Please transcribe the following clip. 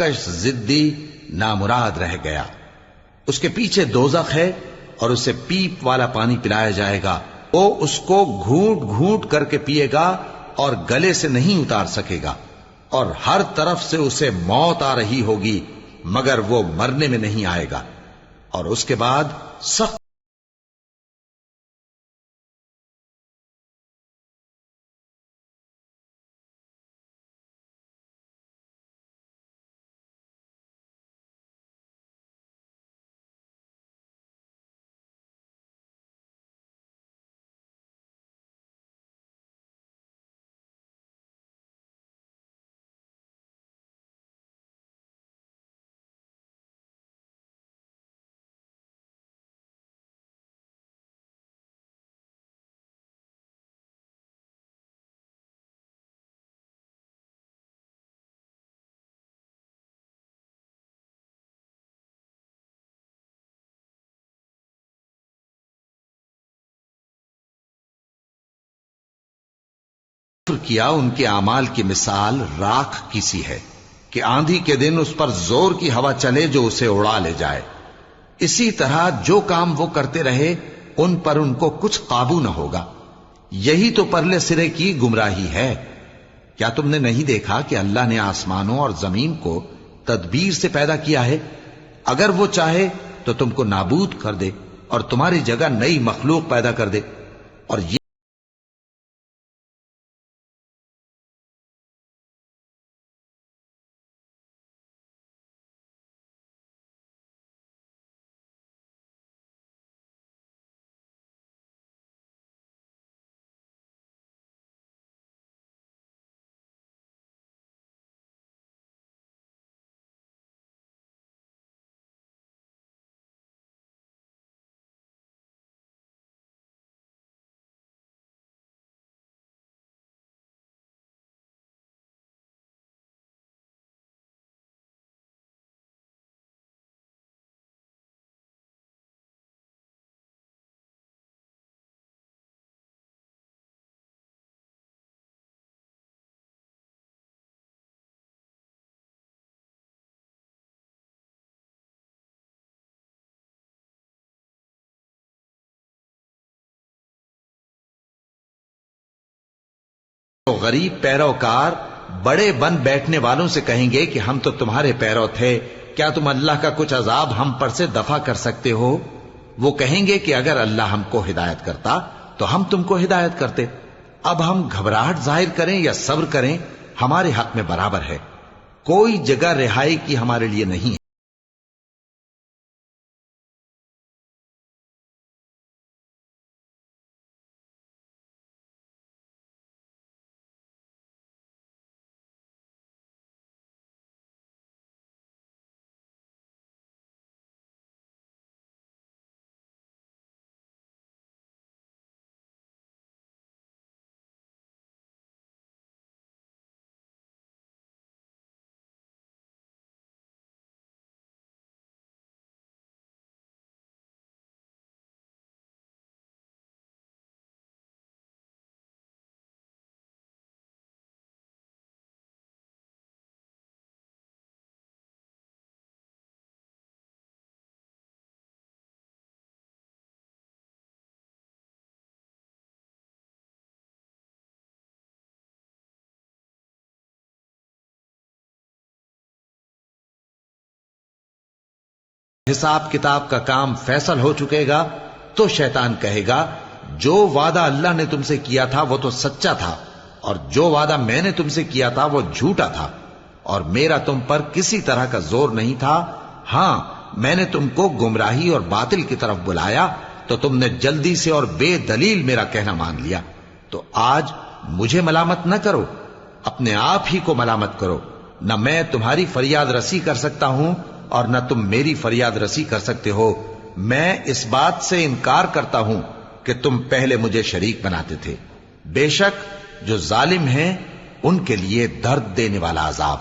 कश जिद्दी नामुराद रह गया। उसके पीछे दोजख है और उसे पीप वाला पानी पिलाया जाएगा। वो उसको घूंट घूंट करके पिएगा और गले से नहीं उतार सकेगा, और हर तरफ से उसे मौत आ रही होगी मगर वो मरने में नहीं आएगा। और उसके बाद सख्त किया उनके आमाल की मिसाल राख की सी है कि आंधी के दिन उस पर जोर की हवा चले जो उसे उड़ा ले जाए। इसी तरह जो काम वो करते रहे उन पर उनको कुछ काबू न होगा। यही तो परले सिरे की गुमराही है। क्या तुमने नहीं देखा कि अल्लाह ने आसमानों और जमीन को तदबीर से पैदा किया है? अगर वो चाहे तो तुमको नाबूद कर दे और तुम्हारी जगह नई मखलूक पैदा कर दे। और ये तो गरीब पैरोकार बड़े बन बैठने वालों से कहेंगे कि हम तो तुम्हारे पैरों थे, क्या तुम अल्लाह का कुछ अजाब हम पर से दफा कर सकते हो? वो कहेंगे कि अगर अल्लाह हमको हिदायत करता तो हम तुमको हिदायत करते। अब हम घबराहट जाहिर करें या सब्र करें, हमारे हक में बराबर है। कोई जगह रिहाई की हमारे लिए नहीं है। हिसाब किताब का काम फैसल हो चुकेगा तो शैतान कहेगा, जो वादा अल्लाह ने तुमसे किया था वो तो सच्चा था, और जो वादा मैंने तुमसे किया था वो झूठा था, और मेरा तुम पर किसी तरह का जोर नहीं था। हां, मैंने तुमको गुमराही और बातिल की तरफ बुलाया तो तुमने जल्दी से और बेदलील मेरा कहना मान लिया। तो आज मुझे मलामत न करो, अपने आप ही को मलामत करो। न मैं तुम्हारी फरियाद रसी कर सकता हूं और न तुम मेरी फरियाद रसी कर सकते हो। मैं इस बात से इनकार करता हूं कि तुम पहले मुझे शरीक बनाते थे। बेशक जो जालिम हैं उनके लिए दर्द देने वाला अजाब है।